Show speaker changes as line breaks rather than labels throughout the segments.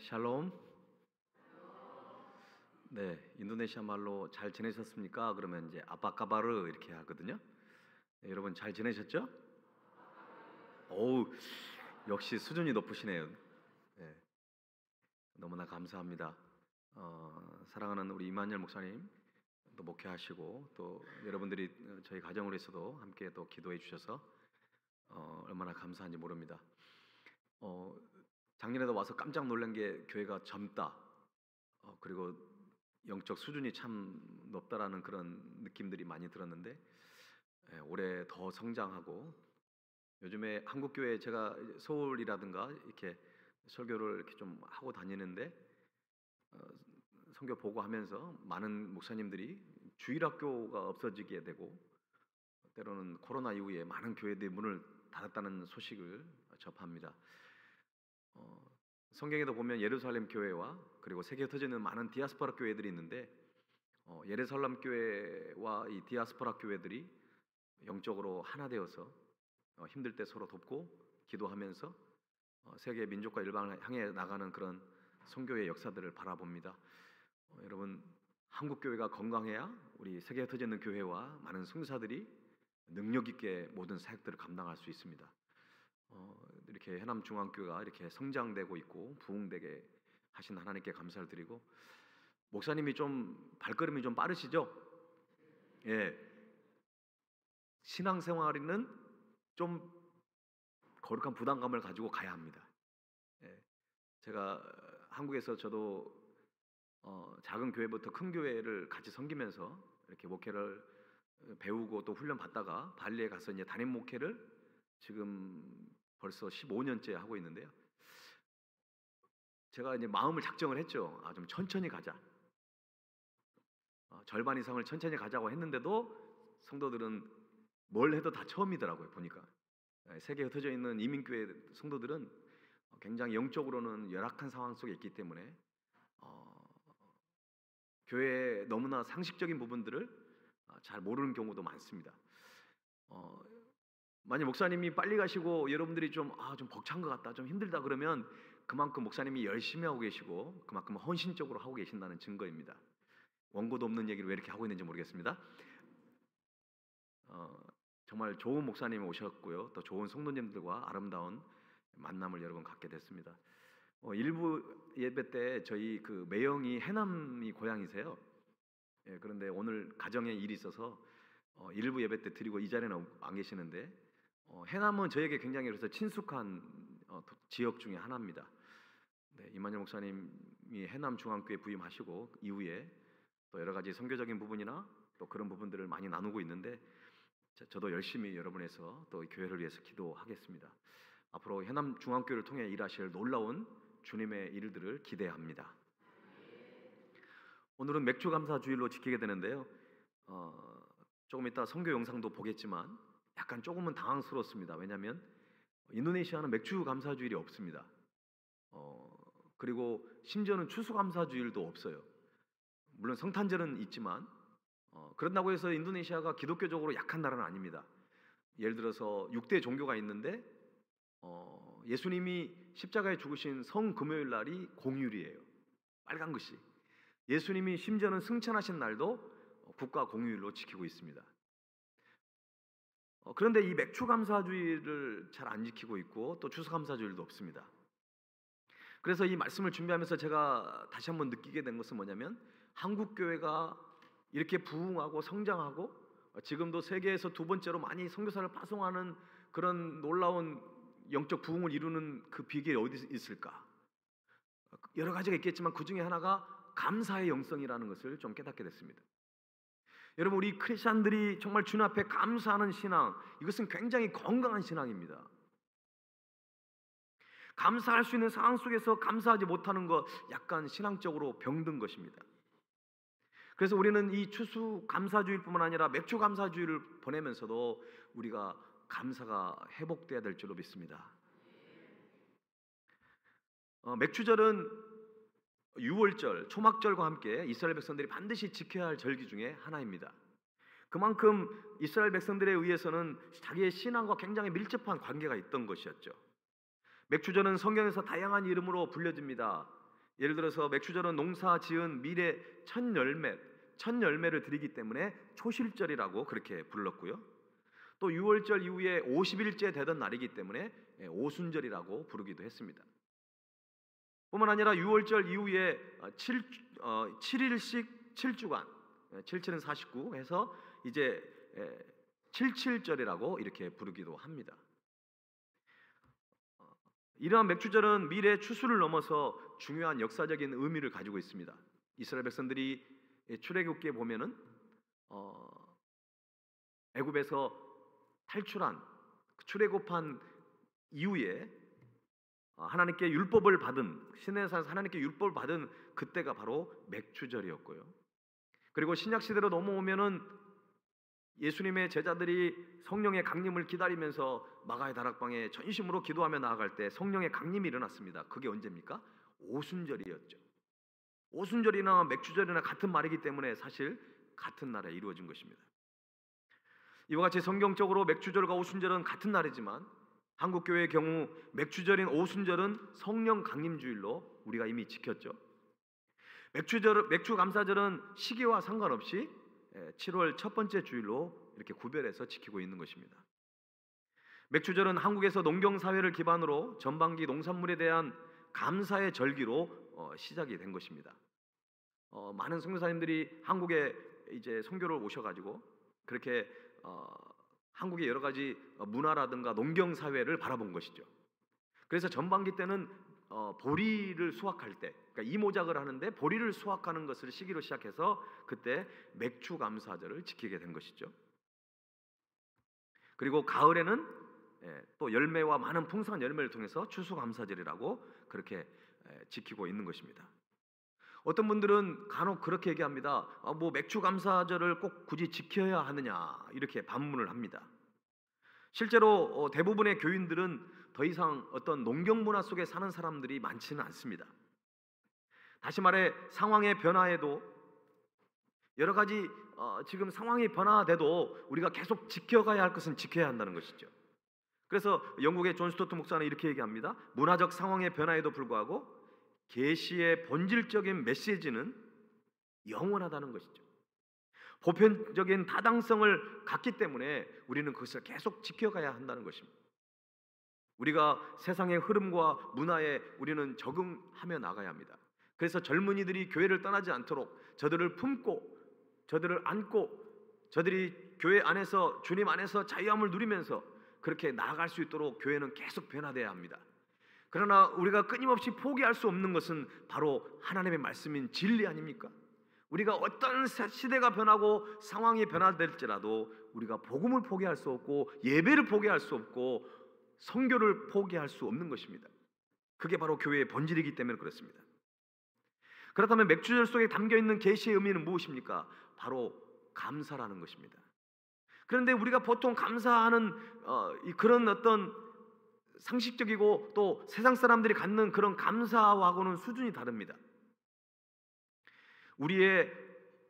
샬롬. 네, 인도네시아 말로 잘 지내셨습니까? 그러면 이제 아빠까바르 이렇게 하거든요. 네, 여러분 잘 지내셨죠? 어우, 역시 수준이 높으시네요. 네, 너무나 감사합니다. 사랑하는 우리 이만열 목사님 또 목회하시고 또 여러분들이 저희 가정으로 있어도 함께 또 기도해 주셔서 얼마나 감사한지 모릅니다. 작년에도 와서 깜짝 놀란 게 교회가 젊다. 그리고 영적 수준이 참 높다라는 그런 느낌들이 많이 들었는데 올해 더 성장하고 요즘에 한국 교회 제가 서울이라든가 이렇게 설교를 이렇게 좀 하고 다니는데 선교 보고하면서 많은 목사님들이 주일학교가 없어지게 되고 때로는 코로나 이후에 많은 교회들이 문을 닫았다는 소식을 접합니다. 성경에도 보면 예루살렘 교회와 그리고 세계에 흩어져 있는 많은 디아스포라 교회들이 있는데 예루살렘 교회와 이 디아스포라 교회들이 영적으로 하나 되어서 힘들 때 서로 돕고 기도하면서 세계 민족과 일방을 향해 나가는 그런 선교의 역사들을 바라봅니다. 여러분 한국 교회가 건강해야 우리 세계에 흩어져 있는 교회와 많은 선교사들이 능력 있게 모든 사역들을 감당할 수 있습니다. 이렇게 해남중앙교회가 이렇게 성장되고 있고 부흥되게 하신 하나님께 감사를 드리고 목사님이 좀 발걸음이 좀 빠르시죠? 예, 신앙생활에는 좀 거룩한 부담감을 가지고 가야 합니다. 예, 제가 한국에서 저도 작은 교회부터 큰 교회를 같이 섬기면서 이렇게 목회를 배우고 또 훈련 받다가 발리에 가서 이제 담임 목회를 지금 벌써 15년째 하고 있는데요. 제가 이제 마음을 작정을 했죠. 좀 천천히 가자. 절반 이상을 천천히 가자고 했는데도 성도들은 뭘 해도 다 처음이더라고요. 보니까 세계에 흩어져 있는 이민교회 성도들은 굉장히 영적으로는 열악한 상황 속에 있기 때문에 교회의 너무나 상식적인 부분들을 잘 모르는 경우도 많습니다. 만약 목사님이 빨리 가시고 여러분들이 좀 벅찬 것 같다, 좀 힘들다 그러면 그만큼 목사님이 열심히 하고 계시고 그만큼 헌신적으로 하고 계신다는 증거입니다. 원고도 없는 얘기를 왜 이렇게 하고 있는지 모르겠습니다. 정말 좋은 목사님이 오셨고요, 또 좋은 성도님들과 아름다운 만남을 여러 번 갖게 됐습니다. 일부 예배 때 저희 그 매형이 해남이 고향이세요. 예, 그런데 오늘 가정에 일이 있어서 일부 예배 때 드리고 이 자리에는 안 계시는데 해남은 저에게 굉장히 그래서 친숙한 지역 중에 하나입니다. 네, 이만열 목사님이 해남 중앙교회 부임하시고 이후에 또 여러 가지 선교적인 부분이나 또 그런 부분들을 많이 나누고 있는데 저도 열심히 여러분에서 또 교회를 위해서 기도하겠습니다. 앞으로 해남 중앙교회를 통해 일하실 놀라운 주님의 일들을 기대합니다. 오늘은 맥주 감사 주일로 지키게 되는데요. 조금 이따 선교 영상도 보겠지만 약간 조금은 당황스럽습니다. 왜냐하면 인도네시아는 맥주 감사 주일이 없습니다. 그리고 심지어는 추수 감사 주일도 없어요. 물론 성탄절은 있지만 그런다고 해서 인도네시아가 기독교적으로 약한 나라는 아닙니다. 예를 들어서 6대 종교가 있는데 예수님이 십자가에 죽으신 성금요일 날이 공휴일이에요. 빨간 글씨. 예수님이 심지어는 승천하신 날도 국가 공휴일로 지키고 있습니다. 그런데 이 맥주 감사주일을 잘 안 지키고 있고 또 추수 감사주일도 없습니다. 그래서 이 말씀을 준비하면서 제가 다시 한번 느끼게 된 것은 뭐냐면 한국 교회가 이렇게 부흥하고 성장하고 지금도 세계에서 두 번째로 많이 선교사를 파송하는 그런 놀라운 영적 부흥을 이루는 그 비결이 어디 있을까? 여러 가지가 있겠지만 그 중에 하나가 감사의 영성이라는 것을 좀 깨닫게 됐습니다. 여러분, 우리 크리스천들이 정말 주님 앞에 감사하는 신앙, 이것은 굉장히 건강한 신앙입니다. 감사할 수 있는 상황 속에서 감사하지 못하는 것, 약간 신앙적으로 병든 것입니다. 그래서 우리는 이 추수 감사주일뿐만 아니라 맥주 감사주일을 보내면서도 우리가 감사가 회복돼야 될 줄로 믿습니다. 맥주절은 유월절, 초막절과 함께 이스라엘 백성들이 반드시 지켜야 할 절기 중에 하나입니다. 그만큼 이스라엘 백성들에 의해서는 자기의 신앙과 굉장히 밀접한 관계가 있던 것이었죠. 맥주절은 성경에서 다양한 이름으로 불려집니다. 예를 들어서 맥주절은 농사 지은 밀의 첫 열매를 드리기 때문에 초실절이라고 그렇게 불렀고요. 또 유월절 이후에 50일째 되던 날이기 때문에 오순절이라고 부르기도 했습니다. 뿐만 아니라 유월절 이후에 7일씩 7주간 77은 49 해서 이제 77절이라고 이렇게 부르기도 합니다. 이러한 맥주절은 밀의 추수를 넘어서 중요한 역사적인 의미를 가지고 있습니다. 이스라엘 백성들이 출애굽기에 보면은 애굽에서 탈출한 출애굽한 이후에 하나님께 율법을 받은 시내산에서 하나님께 율법을 받은 그때가 바로 맥주절이었고요. 그리고 신약 시대로 넘어오면은 예수님의 제자들이 성령의 강림을 기다리면서 마가의 다락방에 전심으로 기도하며 나아갈 때 성령의 강림이 일어났습니다. 그게 언제입니까? 오순절이었죠. 오순절이나 맥주절이나 같은 말이기 때문에 사실 같은 날에 이루어진 것입니다. 이와 같이 성경적으로 맥주절과 오순절은 같은 날이지만 한국교회의 경우 맥주절인 오순절은 성령 강림주일로 우리가 이미 지켰죠. 맥주 감사절은 시기와 상관없이 7월 첫 번째 주일로 이렇게 구별해서 지키고 있는 것입니다. 맥주절은 한국에서 농경사회를 기반으로 전반기 농산물에 대한 감사의 절기로 시작이 된 것입니다. 많은 선교사님들이 한국에 이제 선교를 오셔가지고 그렇게 한국의 여러 가지 문화라든가 농경사회를 바라본 것이죠. 그래서 전반기 때는 보리를 수확할 때, 그러니까 이모작을 하는데 보리를 수확하는 것을 시기로 시작해서 그때 맥주 감사절을 지키게 된 것이죠. 그리고 가을에는 또 열매와 많은 풍성한 열매를 통해서 추수감사절이라고 그렇게 지키고 있는 것입니다. 어떤 분들은 간혹 그렇게 얘기합니다. 뭐 맥주 감사절을 꼭 굳이 지켜야 하느냐 이렇게 반문을 합니다. 실제로 대부분의 교인들은 더 이상 어떤 농경 문화 속에 사는 사람들이 많지는 않습니다. 다시 말해 상황의 변화에도 여러 가지 지금 상황이 변화돼도 우리가 계속 지켜가야 할 것은 지켜야 한다는 것이죠. 그래서 영국의 존 스토트 목사는 이렇게 얘기합니다. 문화적 상황의 변화에도 불구하고 계시의 본질적인 메시지는 영원하다는 것이죠. 보편적인 타당성을 갖기 때문에 우리는 그것을 계속 지켜가야 한다는 것입니다. 우리가 세상의 흐름과 문화에 우리는 적응하며 나가야 합니다. 그래서 젊은이들이 교회를 떠나지 않도록 저들을 품고 저들을 안고 저들이 교회 안에서 주님 안에서 자유함을 누리면서 그렇게 나아갈 수 있도록 교회는 계속 변화돼야 합니다. 그러나 우리가 끊임없이 포기할 수 없는 것은 바로 하나님의 말씀인 진리 아닙니까? 우리가 어떤 시대가 변하고 상황이 변화될지라도 우리가 복음을 포기할 수 없고 예배를 포기할 수 없고 선교를 포기할 수 없는 것입니다. 그게 바로 교회의 본질이기 때문에 그렇습니다. 그렇다면 맥주절 속에 담겨있는 계시의 의미는 무엇입니까? 바로 감사라는 것입니다. 그런데 우리가 보통 감사하는 그런 어떤 상식적이고 또 세상 사람들이 갖는 그런 감사하고는 수준이 다릅니다. 우리의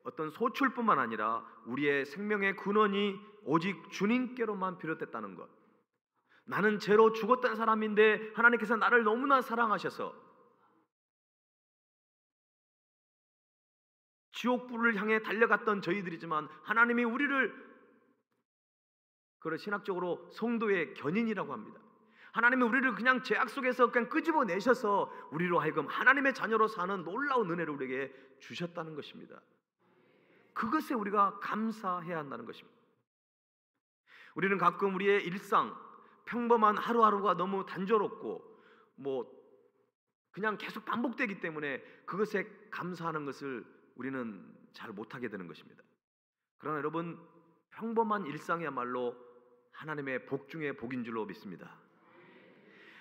어떤 소출뿐만 아니라 우리의 생명의 근원이 오직 주님께로만 비롯됐다는 것. 나는 죄로 죽었던 사람인데 하나님께서 나를 너무나 사랑하셔서 지옥불을 향해 달려갔던 저희들이지만 하나님이 우리를 그걸 신학적으로 성도의 견인이라고 합니다. 하나님이 우리를 그냥 죄악 속에서 그냥 끄집어내셔서 우리로 하여금 하나님의 자녀로 사는 놀라운 은혜를 우리에게 주셨다는 것입니다. 그것에 우리가 감사해야 한다는 것입니다. 우리는 가끔 우리의 일상 평범한 하루하루가 너무 단조롭고 그냥 계속 반복되기 때문에 그것에 감사하는 것을 우리는 잘 못하게 되는 것입니다. 그러나 여러분 평범한 일상이야말로 하나님의 복 중에 복인 줄로 믿습니다.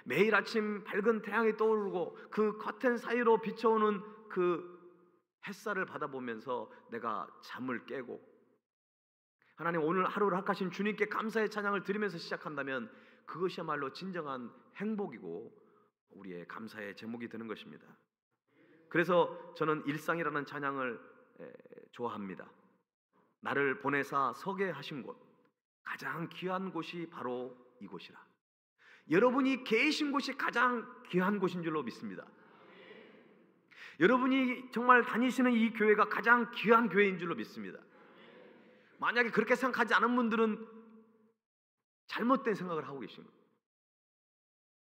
매일 아침 밝은 태양이 떠오르고 그 커튼 사이로 비춰오는 그 햇살을 받아보면서 내가 잠을 깨고 하나님 오늘 하루를 허락하신 주님께 감사의 찬양을 드리면서 시작한다면 그것이야말로 진정한 행복이고 우리의 감사의 제목이 되는 것입니다. 그래서 저는 일상이라는 찬양을 좋아합니다. 나를 보내사 서게 하신 곳, 가장 귀한 곳이 바로 이곳이라. 여러분이 계신 곳이 가장 귀한 곳인 줄로 믿습니다. 여러분이 정말 다니시는 이 교회가 가장 귀한 교회인 줄로 믿습니다. 만약에 그렇게 생각하지 않은 분들은 잘못된 생각을 하고 계신 거예요.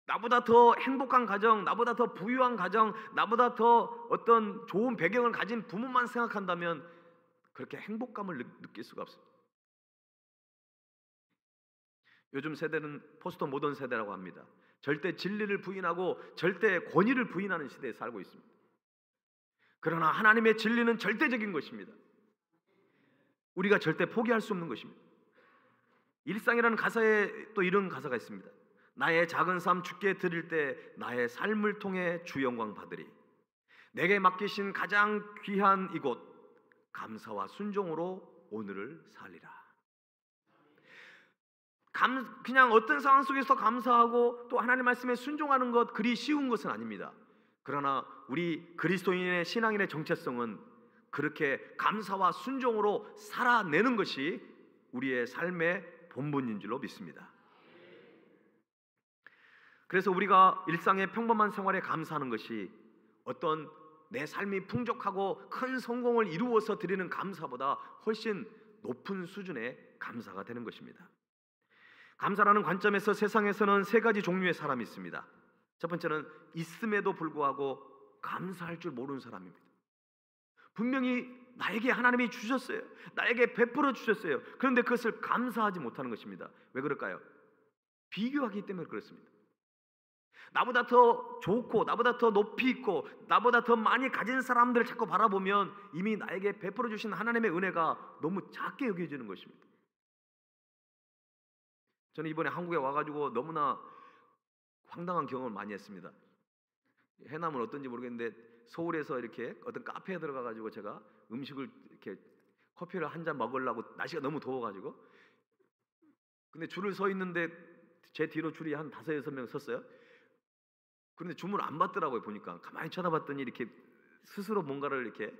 나보다 더 행복한 가정, 나보다 더 부유한 가정, 나보다 더 어떤 좋은 배경을 가진 부모만 생각한다면 그렇게 행복감을 느낄 수가 없습니다. 요즘 세대는 포스트 모던 세대라고 합니다. 절대 진리를 부인하고 절대 권위를 부인하는 시대에 살고 있습니다. 그러나 하나님의 진리는 절대적인 것입니다. 우리가 절대 포기할 수 없는 것입니다. 일상이라는 가사에 또 이런 가사가 있습니다. 나의 작은 삶 주께 드릴 때 나의 삶을 통해 주 영광 받으리. 내게 맡기신 가장 귀한 이곳 감사와 순종으로 오늘을 살리라. 그냥 어떤 상황 속에서 감사하고 또 하나님 말씀에 순종하는 것 그리 쉬운 것은 아닙니다. 그러나 우리 그리스도인의 신앙인의 정체성은 그렇게 감사와 순종으로 살아내는 것이 우리의 삶의 본분인 줄로 믿습니다. 그래서 우리가 일상의 평범한 생활에 감사하는 것이 어떤 내 삶이 풍족하고 큰 성공을 이루어서 드리는 감사보다 훨씬 높은 수준의 감사가 되는 것입니다. 감사라는 관점에서 세상에서는 세 가지 종류의 사람이 있습니다. 첫 번째는 있음에도 불구하고 감사할 줄 모르는 사람입니다. 분명히 나에게 하나님이 주셨어요. 나에게 베풀어 주셨어요. 그런데 그것을 감사하지 못하는 것입니다. 왜 그럴까요? 비교하기 때문에 그렇습니다. 나보다 더 좋고 나보다 더 높이 있고 나보다 더 많이 가진 사람들을 자꾸 바라보면 이미 나에게 베풀어 주신 하나님의 은혜가 너무 작게 여겨지는 것입니다. 저는 이번에 한국에 와가지고 너무나 황당한 경험을 많이 했습니다. 해남은 어떤지 모르겠는데 서울에서 이렇게 어떤 카페에 들어가가지고 제가 음식을 이렇게 커피를 한 잔 먹으려고 날씨가 너무 더워가지고 근데 줄을 서 있는데 제 뒤로 줄이 한 5-6명 섰어요. 그런데 주문을 안 받더라고요. 보니까 가만히 쳐다봤더니 이렇게 스스로 뭔가를 이렇게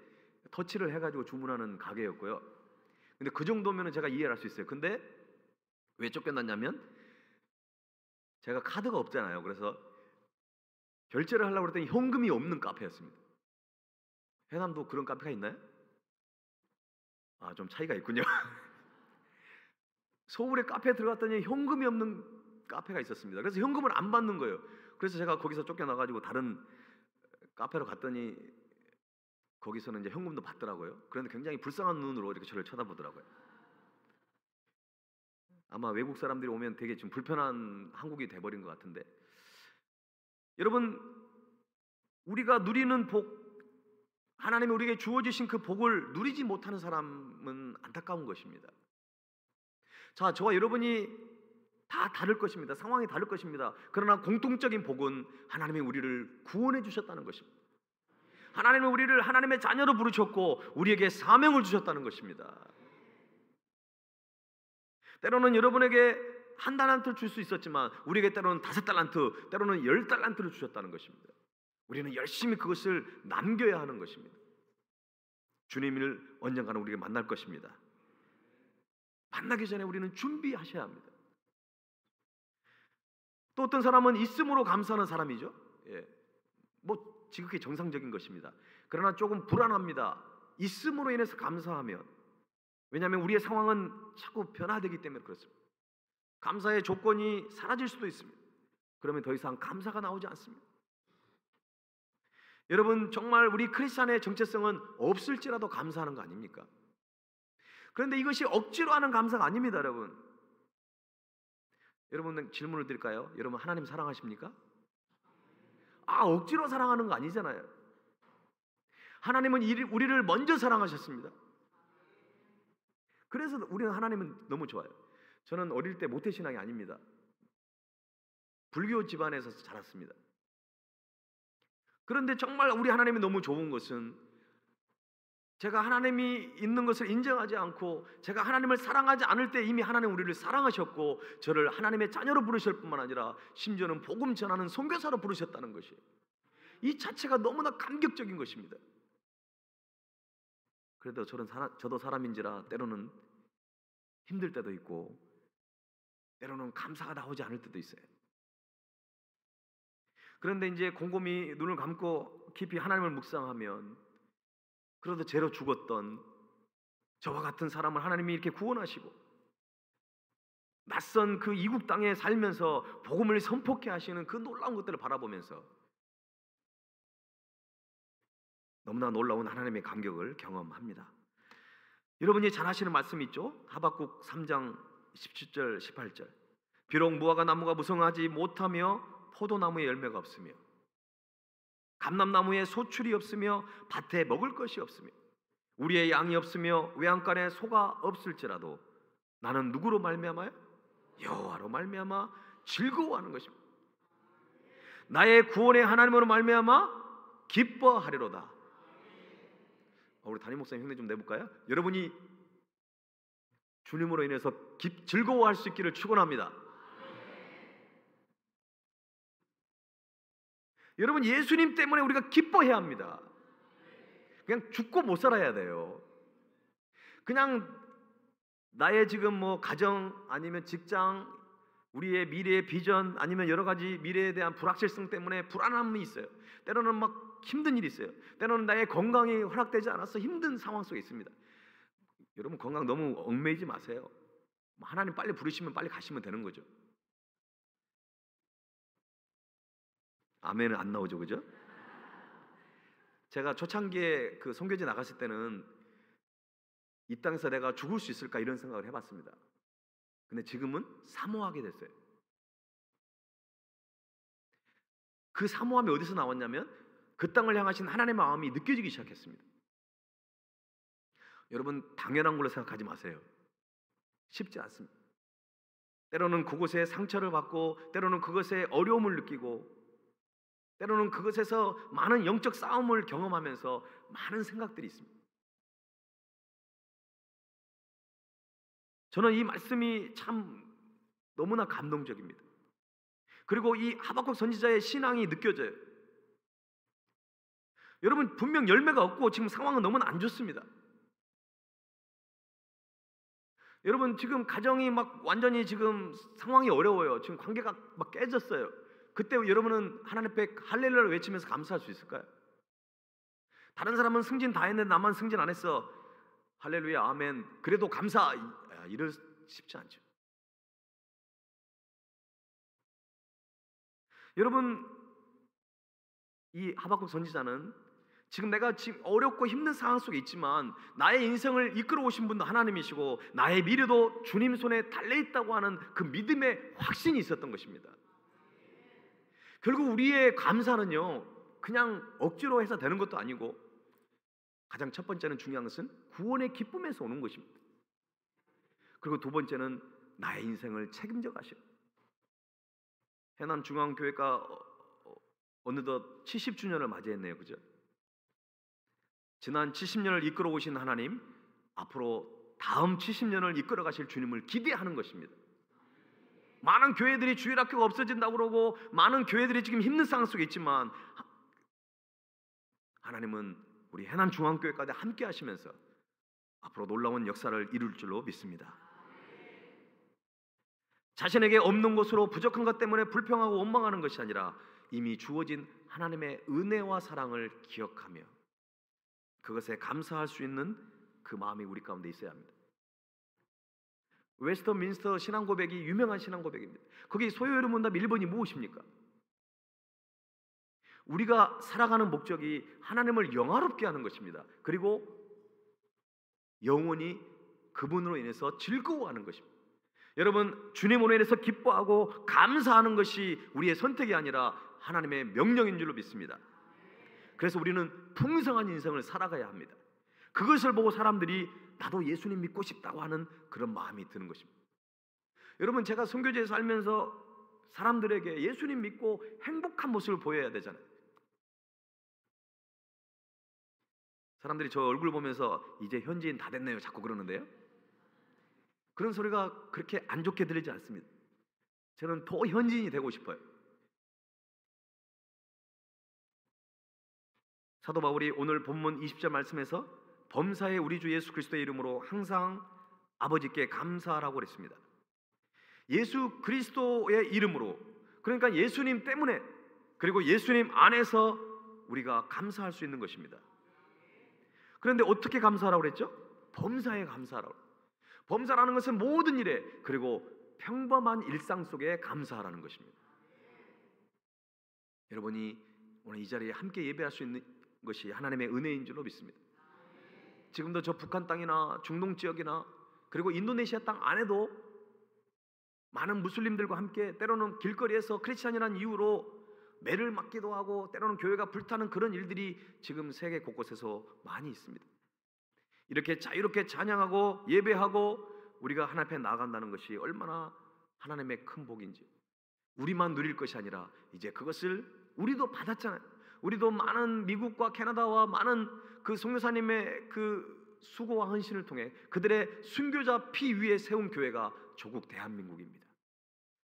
터치를 해가지고 주문하는 가게였고요. 근데 그 정도면 제가 이해를 할 수 있어요. 근데 왜 쫓겨났냐면 제가 카드가 없잖아요. 그래서 결제를 하려고 그랬더니 현금이 없는 카페였습니다. 해남도 그런 카페가 있나요? 아, 좀 차이가 있군요. 서울에 카페에 들어갔더니 현금이 없는 카페가 있었습니다. 그래서 현금을 안 받는 거예요. 그래서 제가 거기서 쫓겨나가지고 다른 카페로 갔더니 거기서는 이제 현금도 받더라고요. 그런데 굉장히 불쌍한 눈으로 이렇게 저를 쳐다보더라고요. 아마 외국 사람들이 오면 되게 좀 불편한 한국이 돼버린 것 같은데, 여러분, 우리가 누리는 복, 하나님이 우리에게 주어주신 그 복을 누리지 못하는 사람은 안타까운 것입니다. 자, 저와 여러분이 다 다를 것입니다. 상황이 다를 것입니다. 그러나 공통적인 복은 하나님이 우리를 구원해 주셨다는 것입니다. 하나님은 우리를 하나님의 자녀로 부르셨고 우리에게 사명을 주셨다는 것입니다. 때로는 여러분에게 1달란트를 줄 수 있었지만 우리에게 때로는 5달란트, 때로는 10달란트를 주셨다는 것입니다. 우리는 열심히 그것을 남겨야 하는 것입니다. 주님을 언젠가는 우리가 만날 것입니다. 만나기 전에 우리는 준비하셔야 합니다. 또 어떤 사람은 있음으로 감사하는 사람이죠. 뭐 지극히 정상적인 것입니다. 그러나 조금 불안합니다. 있음으로 인해서 감사하면, 왜냐하면 우리의 상황은 자꾸 변화되기 때문에 그렇습니다. 감사의 조건이 사라질 수도 있습니다. 그러면 더 이상 감사가 나오지 않습니다. 여러분, 정말 우리 크리스찬의 정체성은 없을지라도 감사하는 거 아닙니까? 그런데 이것이 억지로 하는 감사가 아닙니다. 여러분 질문을 드릴까요? 여러분 하나님 사랑하십니까? 억지로 사랑하는 거 아니잖아요. 하나님은 우리를 먼저 사랑하셨습니다. 그래서 우리는 하나님은 너무 좋아요. 저는 어릴 때 모태신앙이 아닙니다. 불교 집안에서 자랐습니다. 그런데 정말 우리 하나님이 너무 좋은 것은 제가 하나님이 있는 것을 인정하지 않고 제가 하나님을 사랑하지 않을 때 이미 하나님 우리를 사랑하셨고 저를 하나님의 자녀로 부르실 뿐만 아니라 심지어는 복음 전하는 선교사로 부르셨다는 것이에요. 이 자체가 너무나 감격적인 것입니다. 그래도 저도 사람인지라 때로는 힘들 때도 있고 때로는 감사가 나오지 않을 때도 있어요. 그런데 이제 곰곰이 눈을 감고 깊이 하나님을 묵상하면 그래도 죄로 죽었던 저와 같은 사람을 하나님이 이렇게 구원하시고 낯선 그 이국 땅에 살면서 복음을 선포케 하시는 그 놀라운 것들을 바라보면서 너무나 놀라운 하나님의 감격을 경험합니다. 여러분이 잘 아시는 말씀 있죠? 하박국 3장 17절 18절. 비록 무화과 나무가 무성하지 못하며 포도나무에 열매가 없으며 감람나무에 소출이 없으며 밭에 먹을 것이 없으며 우리의 양이 없으며 외양간에 소가 없을지라도 나는 누구로 말미암아요? 여호와로 말미암아 즐거워하는 것입니다. 나의 구원의 하나님으로 말미암아 기뻐하리로다. 우리 담임 목사님 흉내 좀 내볼까요? 여러분이 주님으로 인해서 즐거워할 수 있기를 축원합니다. 여러분, 예수님 때문에 우리가 기뻐해야 합니다. 그냥 죽고 못 살아야 돼요. 그냥 나의 지금 뭐 가정 아니면 직장, 우리의 미래의 비전 아니면 여러 가지 미래에 대한 불확실성 때문에 불안함이 있어요. 때로는 막 힘든 일이 있어요. 때로는 나의 건강이 허락되지 않아서 힘든 상황 속에 있습니다. 여러분, 건강 너무 얽매이지 마세요. 하나님 빨리 부르시면 빨리 가시면 되는 거죠. 아멘은 안 나오죠, 그죠? 제가 초창기에 그 선교지 나갔을 때는 이 땅에서 내가 죽을 수 있을까 이런 생각을 해봤습니다. 근데 지금은 사모하게 됐어요. 그 사모함이 어디서 나왔냐면 그 땅을 향하신 하나님의 마음이 느껴지기 시작했습니다. 여러분, 당연한 걸로 생각하지 마세요. 쉽지 않습니다. 때로는 그곳에 상처를 받고 때로는 그것에 어려움을 느끼고 때로는 그것에서 많은 영적 싸움을 경험하면서 많은 생각들이 있습니다. 저는 이 말씀이 참 너무나 감동적입니다. 그리고 이 하박국 선지자의 신앙이 느껴져요. 여러분, 분명 열매가 없고 지금 상황은 너무나 안 좋습니다. 여러분, 지금 가정이 막 완전히 지금 상황이 어려워요. 지금 관계가 막 깨졌어요. 그때 여러분은 하나님 앞에 할렐루야를 외치면서 감사할 수 있을까요? 다른 사람은 승진 다 했는데 나만 승진 안 했어. 할렐루야, 아멘. 그래도 감사. 이럴 쉽지 않죠. 여러분, 이 하박국 선지자는 지금 내가 지금 어렵고 힘든 상황 속에 있지만 나의 인생을 이끌어 오신 분도 하나님이시고 나의 미래도 주님 손에 달려있다고 하는 그 믿음의 확신이 있었던 것입니다. 결국 우리의 감사는요, 그냥 억지로 해서 되는 것도 아니고 가장 첫 번째는 중요한 것은 구원의 기쁨에서 오는 것입니다. 그리고 두 번째는 나의 인생을 책임져 가셔. 해남중앙교회가 어느덧 70주년을 맞이했네요, 그죠? 지난 70년을 이끌어 오신 하나님, 앞으로 다음 70년을 이끌어 가실 주님을 기대하는 것입니다. 많은 교회들이 주일학교가 없어진다고 그러고 많은 교회들이 지금 힘든 상황 속에 있지만 하나님은 우리 해남중앙교회까지 함께 하시면서 앞으로 놀라운 역사를 이룰 줄로 믿습니다. 자신에게 없는 것으로 부족한 것 때문에 불평하고 원망하는 것이 아니라 이미 주어진 하나님의 은혜와 사랑을 기억하며 그것에 감사할 수 있는 그 마음이 우리 가운데 있어야 합니다. 웨스터민스터 신앙고백이 유명한 신앙고백입니다. 거기 소요를 묻는다 1번이 무엇입니까? 우리가 살아가는 목적이 하나님을 영화롭게 하는 것입니다. 그리고 영원히 그분으로 인해서 즐거워하는 것입니다. 여러분, 주님으로 인해서 기뻐하고 감사하는 것이 우리의 선택이 아니라 하나님의 명령인 줄로 믿습니다. 그래서 우리는 풍성한 인생을 살아가야 합니다. 그것을 보고 사람들이 나도 예수님 믿고 싶다고 하는 그런 마음이 드는 것입니다. 여러분, 제가 선교지에 살면서 사람들에게 예수님 믿고 행복한 모습을 보여야 되잖아요. 사람들이 저 얼굴 보면서 이제 현지인 다 됐네요 자꾸 그러는데요, 그런 소리가 그렇게 안 좋게 들리지 않습니다. 저는 더 현지인이 되고 싶어요. 사도 바울이 오늘 본문 20절 말씀에서 범사에 우리 주 예수 그리스도의 이름으로 항상 아버지께 감사하라고 그랬습니다. 예수 그리스도의 이름으로, 그러니까 예수님 때문에, 그리고 예수님 안에서 우리가 감사할 수 있는 것입니다. 그런데 어떻게 감사하라고 그랬죠? 범사에 감사하라고. 범사라는 것은 모든 일에, 그리고 평범한 일상 속에 감사하라는 것입니다. 여러분이 오늘 이 자리에 함께 예배할 수 있는 것이 하나님의 은혜인 줄로 믿습니다. 지금도 저 북한 땅이나 중동 지역이나 그리고 인도네시아 땅 안에도 많은 무슬림들과 함께 때로는 길거리에서 크리스찬이라는 이유로 매를 맞기도 하고 때로는 교회가 불타는 그런 일들이 지금 세계 곳곳에서 많이 있습니다. 이렇게 자유롭게 찬양하고 예배하고 우리가 하나님 앞에 나아간다는 것이 얼마나 하나님의 큰 복인지, 우리만 누릴 것이 아니라 이제 그것을 우리도 받았잖아요. 우리도 많은 미국과 캐나다와 많은 그 선교사님의 그 수고와 헌신을 통해 그들의 순교자 피 위에 세운 교회가 조국 대한민국입니다.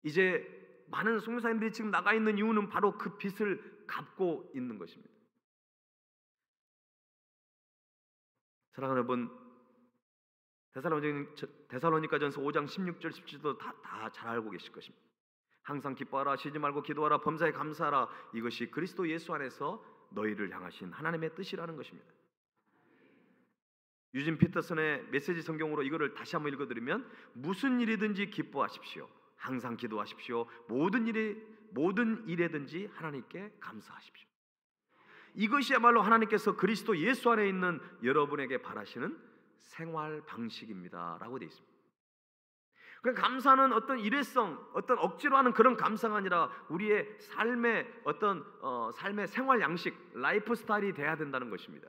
이제 많은 선교사님들이 지금 나가 있는 이유는 바로 그 빚을 갚고 있는 것입니다. 사랑하는 여러분, 데살로니가전서 5장 16절 17절도 다 잘 알고 계실 것입니다. 항상 기뻐하라, 쉬지 말고 기도하라, 범사에 감사하라. 이것이 그리스도 예수 안에서 너희를 향하신 하나님의 뜻이라는 것입니다. 유진 피터슨의 메시지 성경으로 이거를 다시 한번 읽어드리면, 무슨 일이든지 기뻐하십시오. 항상 기도하십시오. 모든 일에든지 하나님께 감사하십시오. 이것이야말로 하나님께서 그리스도 예수 안에 있는 여러분에게 바라시는 생활 방식입니다 라고 되어 있습니다. 그러니까 감사는 어떤 일회성, 어떤 억지로 하는 그런 감사가 아니라 우리의 삶의 어떤 삶의 생활 양식, 라이프 스타일이 돼야 된다는 것입니다.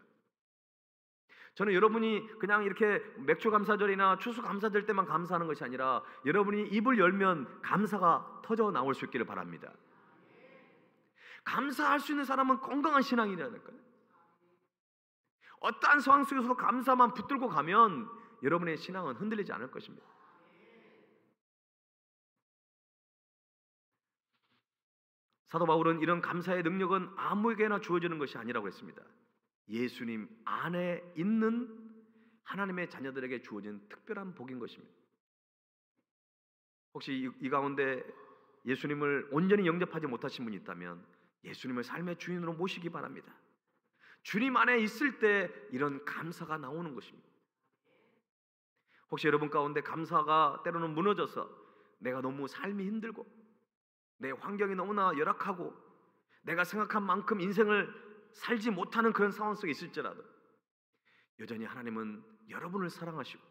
저는 여러분이 그냥 이렇게 맥주 감사절이나 추수 감사절 때만 감사하는 것이 아니라 여러분이 입을 열면 감사가 터져 나올 수 있기를 바랍니다. 감사할 수 있는 사람은 건강한 신앙이라는 거예요. 어떠한 상황 속에서도 감사만 붙들고 가면 여러분의 신앙은 흔들리지 않을 것입니다. 사도 바울은 이런 감사의 능력은 아무에게나 주어지는 것이 아니라고 했습니다. 예수님 안에 있는 하나님의 자녀들에게 주어진 특별한 복인 것입니다. 혹시 이 가운데 예수님을 온전히 영접하지 못하신 분이 있다면 예수님을 삶의 주인으로 모시기 바랍니다. 주님 안에 있을 때 이런 감사가 나오는 것입니다. 혹시 여러분 가운데 감사가 때로는 무너져서 내가 너무 삶이 힘들고 내 환경이 너무나 열악하고 내가 생각한 만큼 인생을 살지 못하는 그런 상황 속에 있을지라도 여전히 하나님은 여러분을 사랑하시고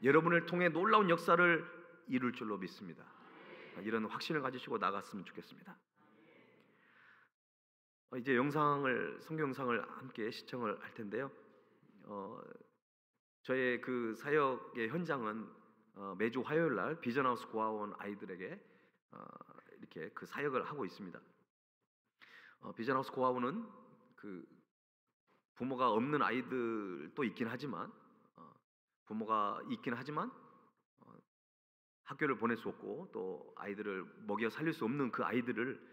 여러분을 통해 놀라운 역사를 이룰 줄로 믿습니다. 이런 확신을 가지시고 나갔으면 좋겠습니다. 이제 성경 영상을 함께 시청을 할 텐데요. 저의 그 사역의 현장은 매주 화요일 날 비전하우스 고아원 아이들에게 이렇게 그 사역을 하고 있습니다. 비전하우스 고아원은 그 부모가 없는 아이들도 있긴 하지만 부모가 있긴 하지만 학교를 보낼 수 없고 또 아이들을 먹여 살릴 수 없는 그 아이들을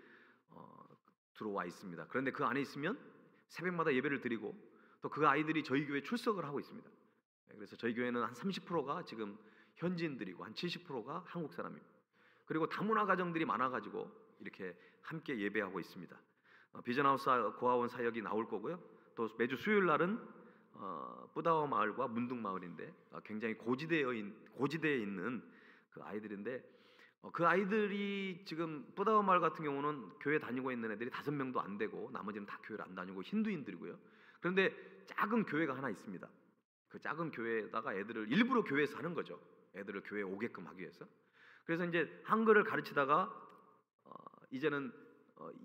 들어와 있습니다. 그런데 그 안에 있으면 새벽마다 예배를 드리고 또 그 아이들이 저희 교회에 출석을 하고 있습니다. 그래서 저희 교회는 한 30%가 지금 현지인들이고 한 70%가 한국 사람입니다. 그리고 다문화 가정들이 많아가지고 이렇게 함께 예배하고 있습니다. 비전하우스 고아원 사역이 나올 거고요. 또 매주 수요일 날은 뿌다와 마을과 문둥 마을인데 굉장히 고지대에 있는 그 아이들인데 그 아이들이 지금 뿌다와 마을 같은 경우는 교회 다니고 있는 애들이 5명도 안 되고 나머지는 다 교회를 안 다니고 힌두인들이고요. 그런데 작은 교회가 하나 있습니다. 그 작은 교회에다가 애들을 일부러 교회에서 하는 거죠. 애들을 교회에 오게끔 하기 위해서. 그래서 이제 한글을 가르치다가 이제는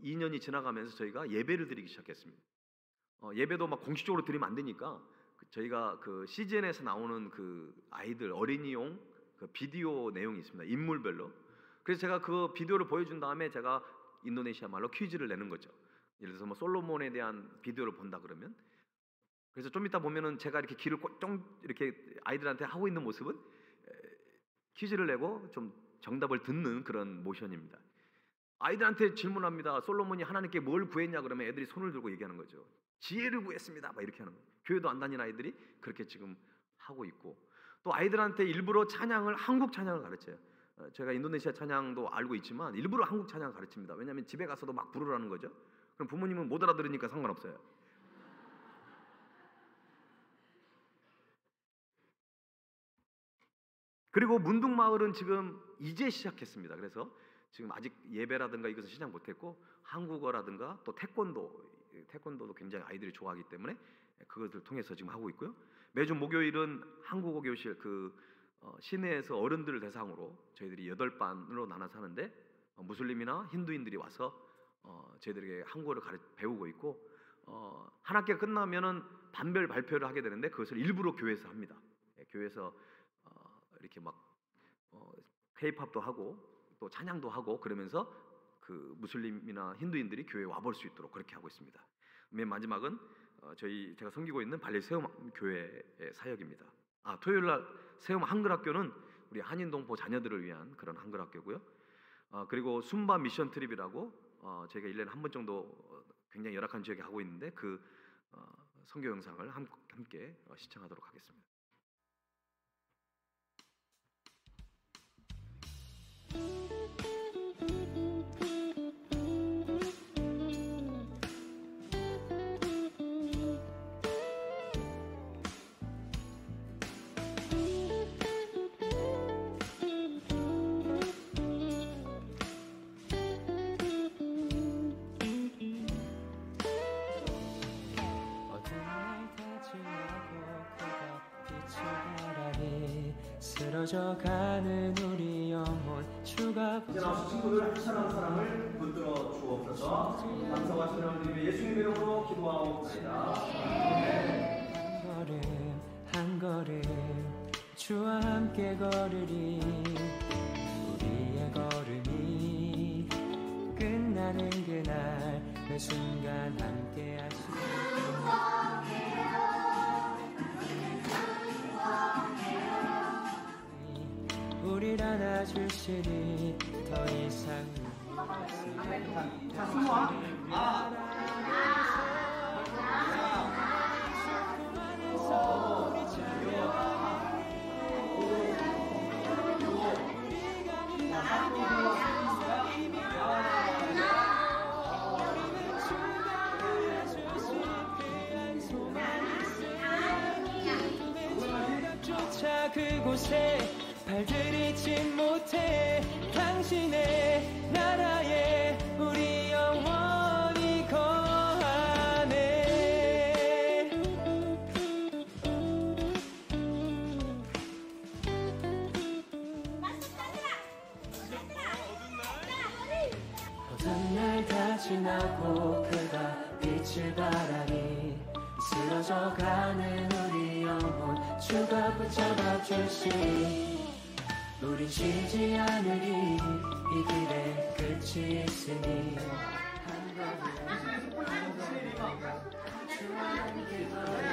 2년이 지나가면서 저희가 예배를 드리기 시작했습니다. 예배도 막 공식적으로 드리면 안 되니까 저희가 그 CGN에서 나오는 그 아이들 어린이용 그 비디오 내용이 있습니다. 인물별로. 그래서 제가 그 비디오를 보여준 다음에 제가 인도네시아 말로 퀴즈를 내는 거죠. 예를 들어서 뭐 솔로몬에 대한 비디오를 본다 그러면, 그래서 좀 이따 보면은 제가 이렇게 귀를 쫑 이렇게 아이들한테 하고 있는 모습은 퀴즈를 내고 좀 정답을 듣는 그런 모션입니다. 아이들한테 질문합니다. 솔로몬이 하나님께 뭘 구했냐 그러면 애들이 손을 들고 얘기하는 거죠. 지혜를 구했습니다. 막 이렇게 하는 거예요. 교회도 안 다니는 아이들이 그렇게 지금 하고 있고, 또 아이들한테 일부러 한국 찬양을 가르쳐요. 제가 인도네시아 찬양도 알고 있지만 일부러 한국 찬양을 가르칩니다. 왜냐하면 집에 가서도 막 부르라는 거죠. 그럼 부모님은 못 알아들으니까 상관없어요. 그리고 문둥마을은 지금 이제 시작했습니다. 그래서 지금 아직 예배라든가 이것은 시작 못했고 한국어라든가 또 태권도도 굉장히 아이들이 좋아하기 때문에 그것을 통해서 지금 하고 있고요. 매주 목요일은 한국어 교실 시내에서 어른들을 대상으로 저희들이 8반으로 나눠서 하는데 무슬림이나 힌두인들이 와서 저희들에게 한국어를 배우고 있고 한 학기가 끝나면은 반별 발표를 하게 되는데 그것을 일부러 교회에서 합니다. 교회에서 이렇게 막 K-팝도 하고 또 찬양도 하고 그러면서 그 무슬림이나 힌두인들이 교회에 와볼 수 있도록 그렇게 하고 있습니다. 맨 마지막은 제가 섬기고 있는 발리 세움 교회의 사역입니다. 토요일 날 세움 한글학교는 우리 한인동포 자녀들을 위한 그런 한글학교고요. 그리고 순바 미션 트립이라고 저희가 1년에 한 번 정도 굉장히 열악한 지역에 하고 있는데 그 선교 영상을 함께 시청하도록 하겠습니다.
쓰러져가는 우리 영혼 주가
이제 나오신 친구들 한 사람 한 사람을 붙들어 주옵소서. 감사와 찬양을 드리며 예수님의 이름으로 기도하옵나이다.
한 걸음 주와 함께 걸으리. 우리의 걸음이 끝나는 그날 매 순간 함께 하시리. 우리를 안아주시리. 더 이상
자, 숨어.
그곳에 발들이지 못해. 당신의 나라에 우리 영원히 거하네. 어두운 날 다 지나고 그가 빛을 바라니. 쓰러져가는 우리 영혼 주가 붙잡아 주시니. 우린 쉬지 않으리. 이 길에 끝이 있으니. 한 걸음 주와 함께 걸으리.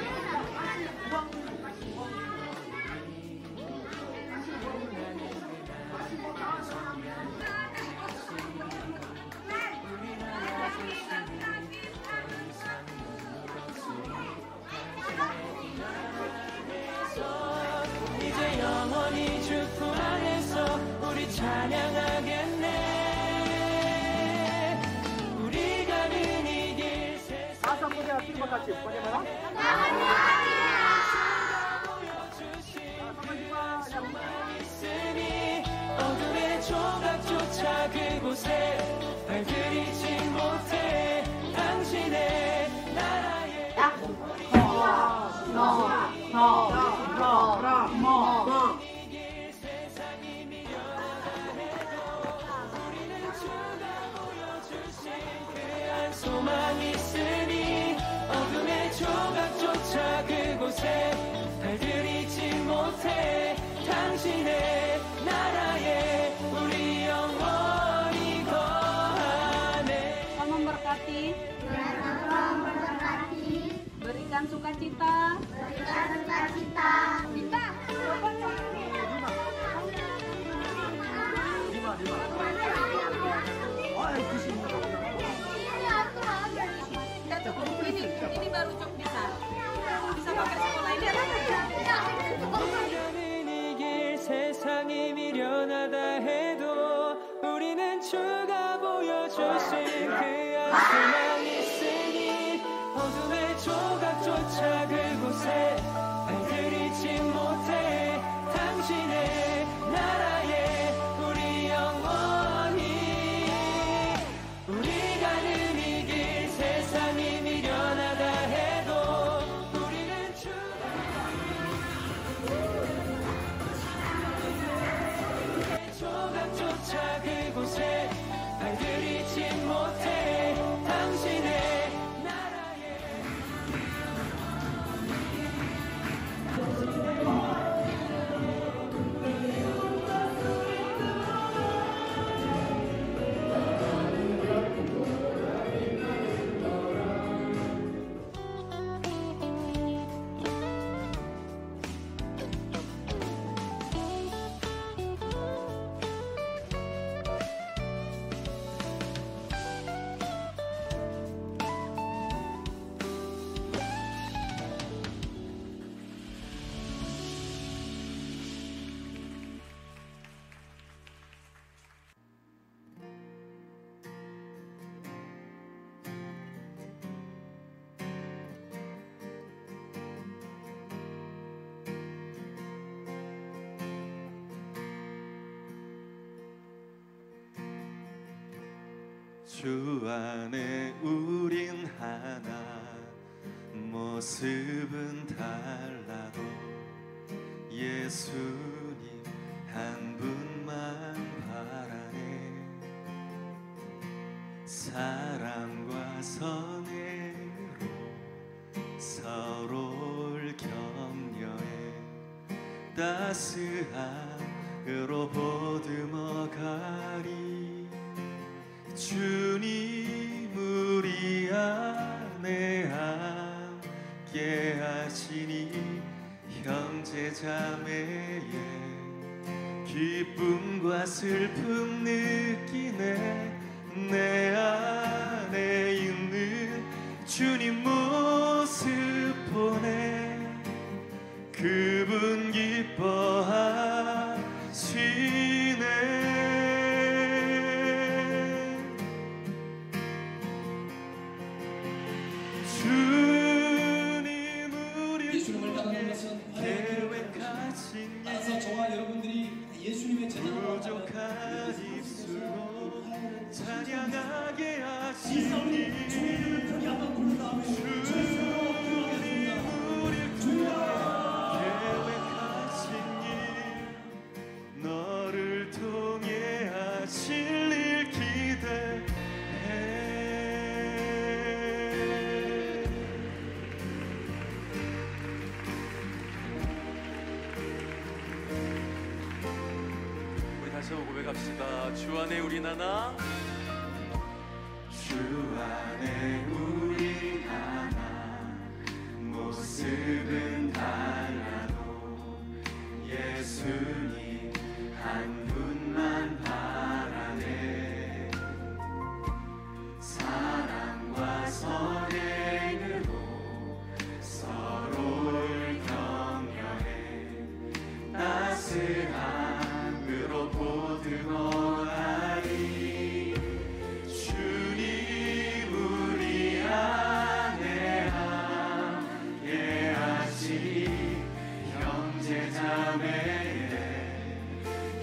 이제 영원히 주 품 안에서 우리 찬양하겠네. 우리가 는 이 길 세상 있으니. 어둠의 조각조차 그곳에 발들이지 못해. 당신의 나라에 이길 세상이 미련하다 해도 우리는 주가 보여주신 그한 소망 있으니. 어둠의 조각조차 그곳에 발들이지 못해. 당신의 나라에 우리 영원히 거하네.
Tolong memberkati, berikan sukacita, kita. Ini baru cukup bisa pakai sekolah ini.
우리는 이 길 세상이 미련하다 해도 우리는 주가 보여주신 그한 소망이
주 안에 우린 하나, 모습은 달라도 예수님 한 분만 바라네. 사랑과 선행으로 서로를 격려해 따스함으로 보듬어 가리. 주님 우리 안에 함께 하시니 형제 자매의 기쁨과 슬픔 느끼네. 내 안에 있는 주님 모습 보네. 그분 기뻐하시네. 주님 우리
예수님을 따르는 것은
계획하신
따라서 저와 여러분들이 예수님의 제자로
부족한 입술로 찬양하게
이 싸움이
하시니.
주님을 크게 한번 부른 다음에 주님으로 들어가겠습니다. 주여
계획하신 일 너를 통해 하실 일 기대해.
우리 다시 한번 고백합시다. 주 안에 우린 하나,
주 안에 우리 하나, 모습은 달라도 예수님 한 분만 바라네. 사랑과 선행으로 서로를 격려해 따스함으로 보듬어 가리. 주님 우리 안에 함께 하시니 형제 자매의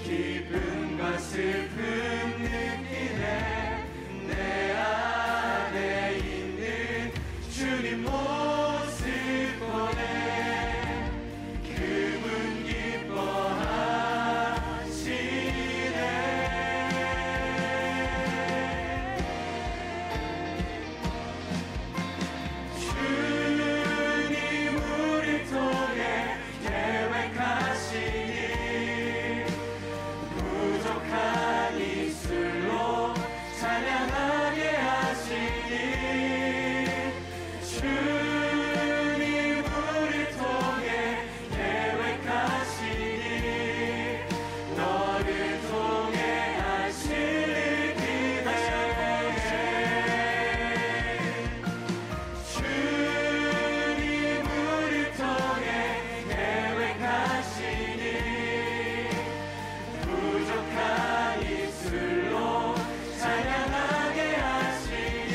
기쁨과 슬픔 느끼네. 내 안에 있는 주님 모습 보네. 그분 기뻐하시네. 주님 우리 통해 계획하시니 부족한 입술로 찬양하게 하시니. 주님 우리 통해 계획하시니 너를 통해 하실 일 기대해. 주님 우리 통해 계획하시니 부족한 입술로 찬양하게 하시니.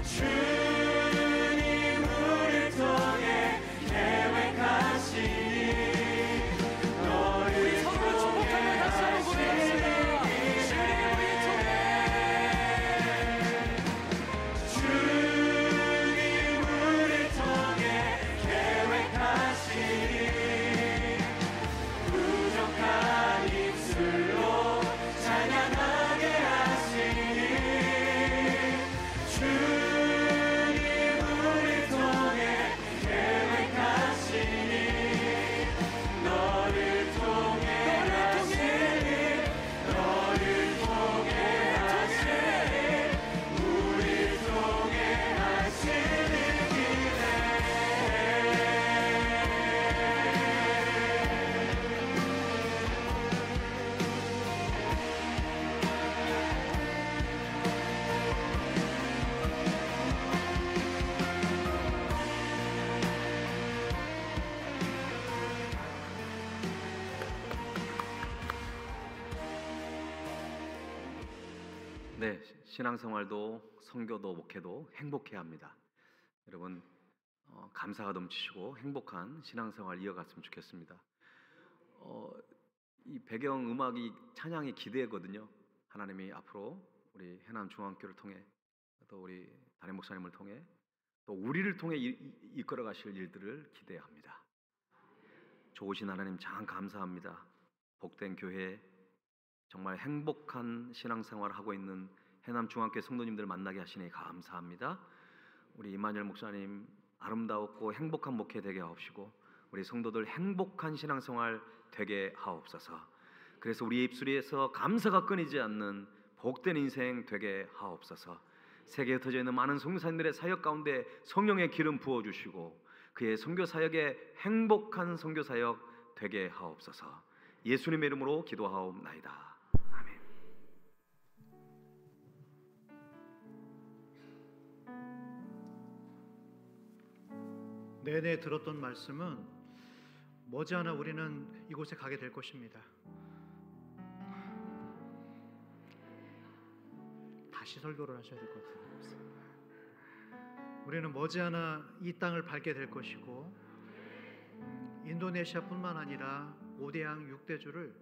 주님 우리 통해 계획하시니 너를 통해 하실 주님 우리 통해 계획하시니 부족한 입술로 찬양하게 하시니. 주님 우리 통해 계획하시니 너를 통해 하시니. 너를 통해 하시니 우리 통해 하시니 기대해.
네, 신앙생활도 선교도 목회도 행복해야 합니다. 여러분 감사가 넘치시고 행복한 신앙생활 이어갔으면 좋겠습니다. 이 배경 음악이 찬양이 기대거든요. 하나님이 앞으로 우리 해남중앙교를 통해 또 우리 담임 목사님을 통해 또 우리를 통해 이끌어 가실 일들을 기대합니다. 좋으신 하나님 참 감사합니다. 복된 교회, 정말 행복한 신앙생활을 하고 있는 해남중앙교회 성도님들 만나게 하시니 감사합니다. 우리 이만열 목사님 아름다웠고 행복한 목회 되게 하옵시고 우리 성도들 행복한 신앙생활 되게 하옵소서. 그래서 우리 입술에서 감사가 끊이지 않는 복된 인생 되게 하옵소서. 세계에 흩어져 있는 많은 선교사님들의 사역 가운데 성령의 기름 부어주시고 그의 선교사역에 행복한 선교사역 되게 하옵소서. 예수님의 이름으로 기도하옵나이다. 아멘.
내내 들었던 말씀은 머지않아 우리는 이곳에 가게 될 것입니다. 다시 설교를 하셔야 될 것 같아요. 우리는 머지않아 이 땅을 밟게 될 것이고 인도네시아뿐만 아니라 5대양 6대주를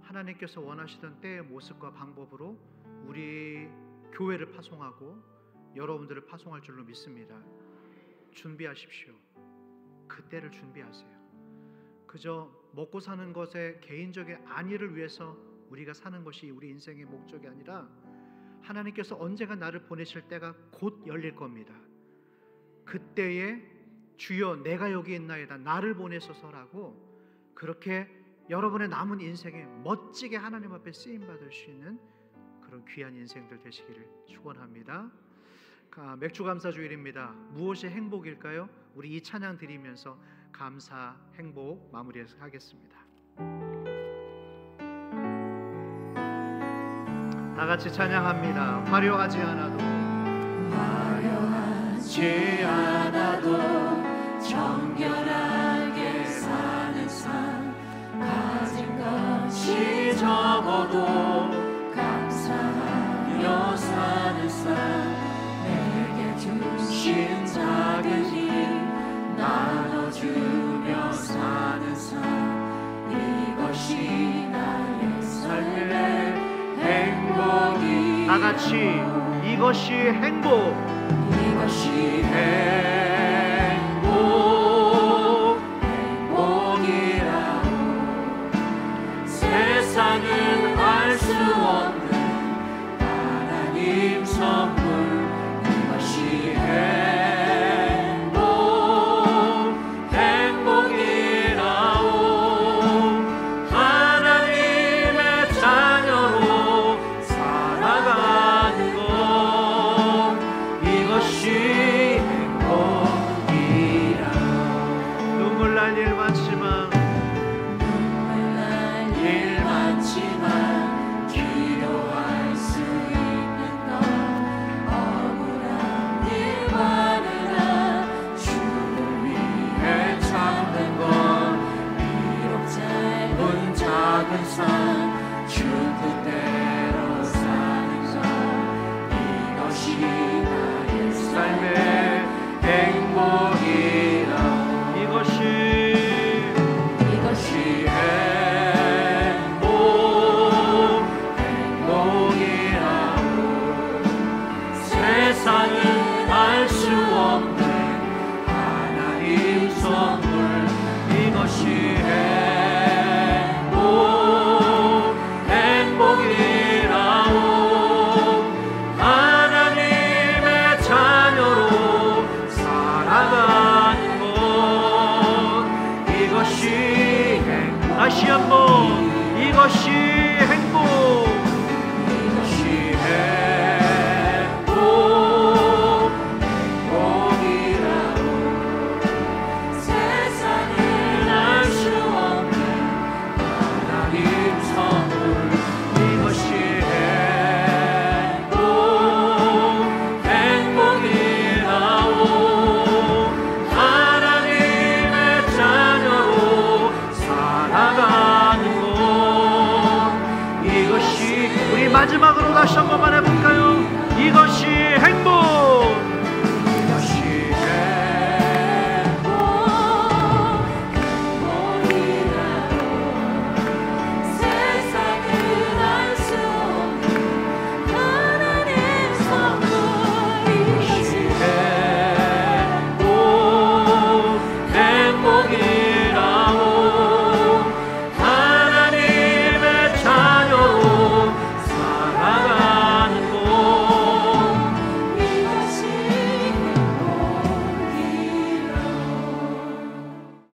하나님께서 원하시던 때의 모습과 방법으로 우리 교회를 파송하고 여러분들을 파송할 줄로 믿습니다. 준비하십시오. 그때를 준비하세요. 그저 먹고 사는 것에 개인적인 안위를 위해서 우리가 사는 것이 우리 인생의 목적이 아니라 하나님께서 언젠가 나를 보내실 때가 곧 열릴 겁니다. 그때에 주여 내가 여기 있나이다 나를 보내소서라고 그렇게 여러분의 남은 인생에 멋지게 하나님 앞에 쓰임받을 수 있는 그런 귀한 인생들 되시기를 축원합니다. 맥주 감사 주일입니다. 무엇이 행복일까요? 우리 이 찬양 드리면서 감사 행복 마무리하겠습니다. 다 같이 찬양합니다. 화려하지 않아도
정결하게 사는 삶 가진 것이 적어도 감사하며 사는 삶 내게 주신 작은 힘 나눠주며 사는 삶 이것이 나의 삶의 행복이
다 같이 이것이 행복
이것이 행복이라고 세상은 알 수 없는 하나님 선물 이것이 행복이라고 하나님의 자녀로 살아가는 것 이것이
눈물 날 일 많지만
기도할 수 있는 것 억울한 일만은 주를 위해 참는 것 비록 짧은 작은 삶 주 뜻대로 사는 것 이것이 나의 삶의 행복이라 이것이 행복이라고 세상은 알 수 없는 하나님 선물 이것이 행복이라고 하나님의 자녀로 살아가는 것 이것이
다시 한번 이것이 행복
이것이 행복이라고 세상은 알 수 없는 하나님 선물 이것이 행복이라고 하나님의 자녀로 살아가는 것 이것이
우리 마지막으로 다시 한 번만 해볼까요?